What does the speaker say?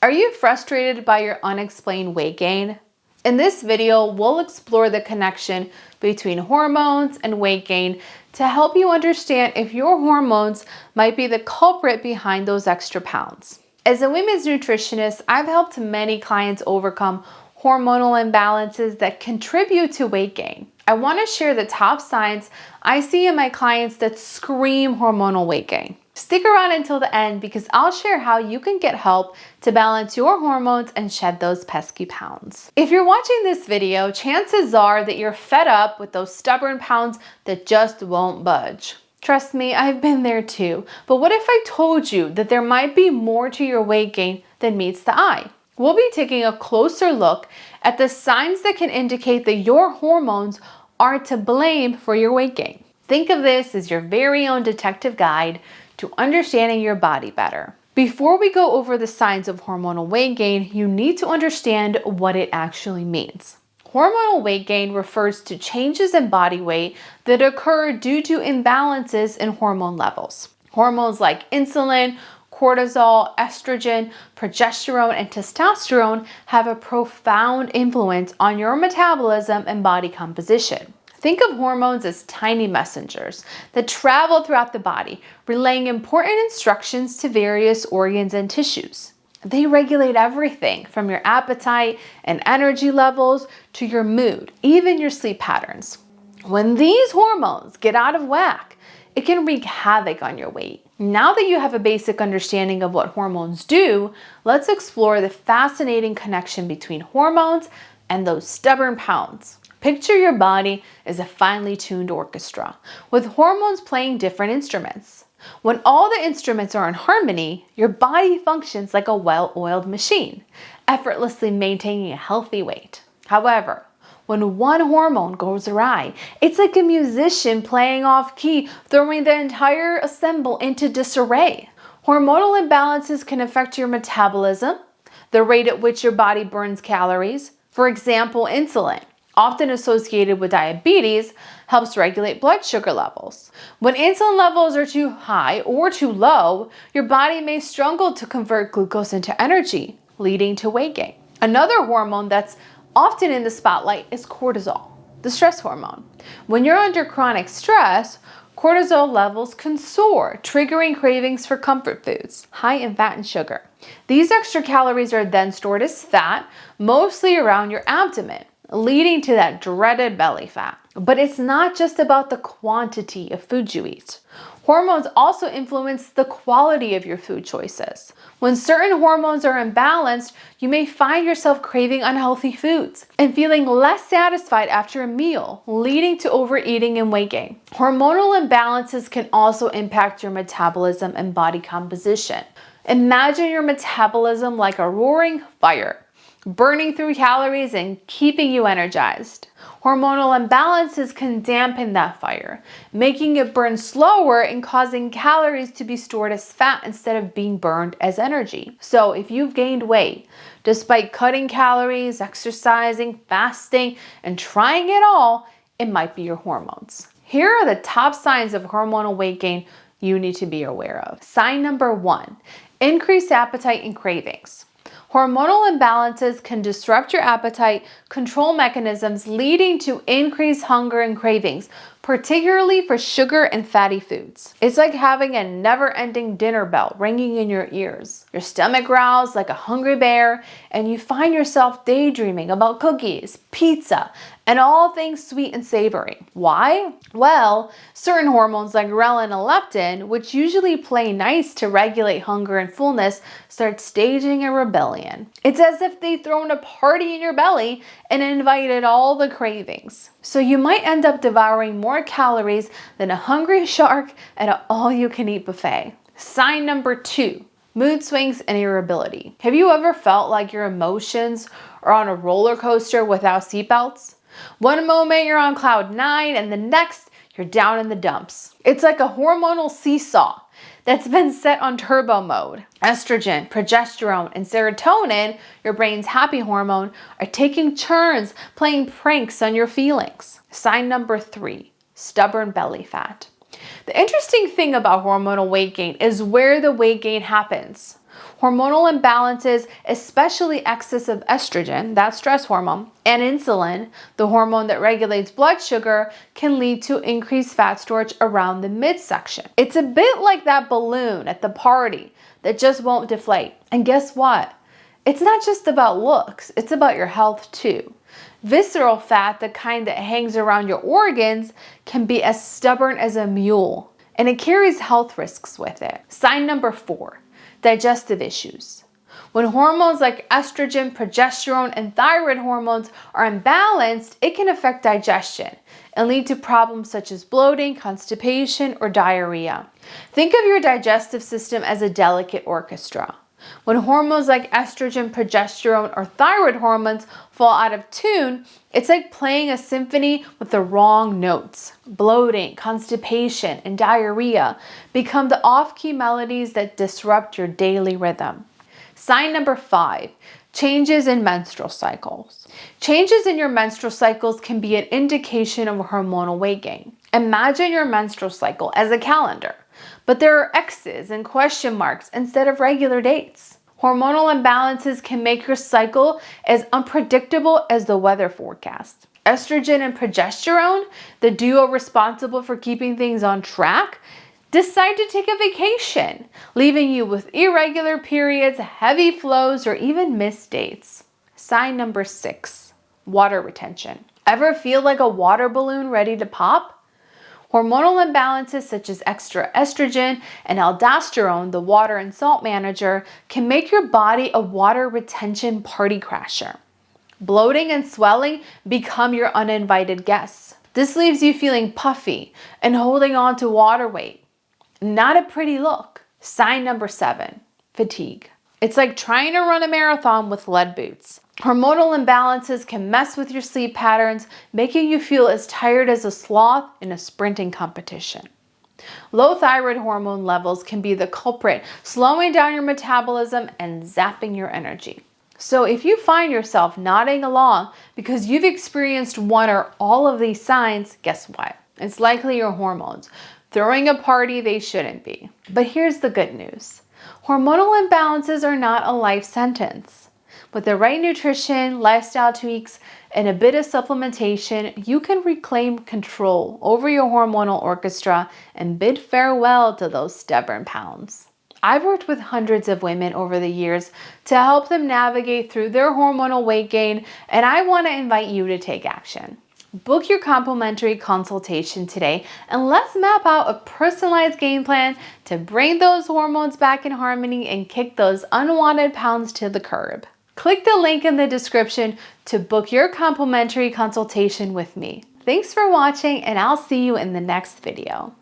Are you frustrated by your unexplained weight gain? In this video, we'll explore the connection between hormones and weight gain to help you understand if your hormones might be the culprit behind those extra pounds. As a women's nutritionist, I've helped many clients overcome hormonal imbalances that contribute to weight gain. I want to share the top signs I see in my clients that scream hormonal weight gain. Stick around until the end because I'll share how you can get help to balance your hormones and shed those pesky pounds. If you're watching this video, chances are that you're fed up with those stubborn pounds that just won't budge. Trust me, I've been there too. But what if I told you that there might be more to your weight gain than meets the eye? We'll be taking a closer look at the signs that can indicate that your hormones are to blame for your weight gain. Think of this as your very own detective guide to understanding your body better. Before we go over the signs of hormonal weight gain, you need to understand what it actually means. Hormonal weight gain refers to changes in body weight that occur due to imbalances in hormone levels. Hormones like insulin, cortisol, estrogen, progesterone, and testosterone have a profound influence on your metabolism and body composition. Think of hormones as tiny messengers that travel throughout the body, relaying important instructions to various organs and tissues. They regulate everything from your appetite and energy levels to your mood, even your sleep patterns. When these hormones get out of whack, it can wreak havoc on your weight. Now that you have a basic understanding of what hormones do, let's explore the fascinating connection between hormones and those stubborn pounds. Picture your body as a finely tuned orchestra, with hormones playing different instruments. When all the instruments are in harmony, your body functions like a well-oiled machine, effortlessly maintaining a healthy weight. However, when one hormone goes awry, it's like a musician playing off key, throwing the entire ensemble into disarray. Hormonal imbalances can affect your metabolism, the rate at which your body burns calories. For example, insulin, often associated with diabetes, helps regulate blood sugar levels. When insulin levels are too high or too low, your body may struggle to convert glucose into energy, leading to weight gain. Another hormone that's often in the spotlight is cortisol, the stress hormone. When you're under chronic stress, cortisol levels can soar, triggering cravings for comfort foods, high in fat and sugar. These extra calories are then stored as fat, mostly around your abdomen, leading to that dreaded belly fat. But it's not just about the quantity of food you eat. Hormones also influence the quality of your food choices. When certain hormones are imbalanced, you may find yourself craving unhealthy foods and feeling less satisfied after a meal, leading to overeating and weight gain. Hormonal imbalances can also impact your metabolism and body composition. Imagine your metabolism like a roaring fire, burning through calories and keeping you energized. Hormonal imbalances can dampen that fire, making it burn slower and causing calories to be stored as fat instead of being burned as energy. So if you've gained weight, despite cutting calories, exercising, fasting, and trying it all, it might be your hormones. Here are the top signs of hormonal weight gain you need to be aware of. Sign number 1, increased appetite and cravings. Hormonal imbalances can disrupt your appetite control mechanisms, leading to increased hunger and cravings, particularly for sugar and fatty foods. It's like having a never-ending dinner bell ringing in your ears. Your stomach growls like a hungry bear, and you find yourself daydreaming about cookies, pizza, and all things sweet and savory. Why? Well, certain hormones like ghrelin and leptin, which usually play nice to regulate hunger and fullness, start staging a rebellion. It's as if they've thrown a party in your belly and invited all the cravings. So you might end up devouring more calories than a hungry shark at an all-you-can-eat buffet. Sign number 2, mood swings and irritability. Have you ever felt like your emotions are on a roller coaster without seatbelts? One moment you're on cloud 9 and the next you're down in the dumps. It's like a hormonal seesaw that's been set on turbo mode. Estrogen, progesterone, and serotonin, your brain's happy hormone, are taking turns playing pranks on your feelings. Sign number 3, stubborn belly fat. The interesting thing about hormonal weight gain is where the weight gain happens. Hormonal imbalances, especially excess of estrogen, that stress hormone, and insulin, the hormone that regulates blood sugar, can lead to increased fat storage around the midsection. It's a bit like that balloon at the party that just won't deflate. And guess what? It's not just about looks, it's about your health too. Visceral fat, the kind that hangs around your organs, can be as stubborn as a mule, and it carries health risks with it. Sign number 4, digestive issues. When hormones like estrogen, progesterone, and thyroid hormones are imbalanced, it can affect digestion and lead to problems such as bloating, constipation, or diarrhea. Think of your digestive system as a delicate orchestra. When hormones like estrogen, progesterone, or thyroid hormones fall out of tune, it's like playing a symphony with the wrong notes. Bloating, constipation, and diarrhea become the off-key melodies that disrupt your daily rhythm. Sign number 5, changes in menstrual cycles. Changes in your menstrual cycles can be an indication of hormonal weight gain. Imagine your menstrual cycle as a calendar, but there are X's and question marks instead of regular dates. Hormonal imbalances can make your cycle as unpredictable as the weather forecast. Estrogen and progesterone, the duo responsible for keeping things on track, decide to take a vacation, leaving you with irregular periods, heavy flows, or even missed dates. Sign number 6, water retention. Ever feel like a water balloon ready to pop? Hormonal imbalances such as extra estrogen and aldosterone, the water and salt manager, can make your body a water retention party crasher. Bloating and swelling become your uninvited guests. This leaves you feeling puffy and holding on to water weight. Not a pretty look. Sign number 7, fatigue. It's like trying to run a marathon with lead boots. Hormonal imbalances can mess with your sleep patterns, making you feel as tired as a sloth in a sprinting competition. Low thyroid hormone levels can be the culprit, slowing down your metabolism and zapping your energy. So if you find yourself nodding along because you've experienced one or all of these signs, guess what? It's likely your hormones throwing a party they shouldn't be. But here's the good news. Hormonal imbalances are not a life sentence. With the right nutrition, lifestyle tweaks, and a bit of supplementation, you can reclaim control over your hormonal orchestra and bid farewell to those stubborn pounds. I've worked with hundreds of women over the years to help them navigate through their hormonal weight gain, and I want to invite you to take action. Book your complimentary consultation today and let's map out a personalized game plan to bring those hormones back in harmony and kick those unwanted pounds to the curb. Click the link in the description to book your complimentary consultation with me. Thanks for watching, and I'll see you in the next video.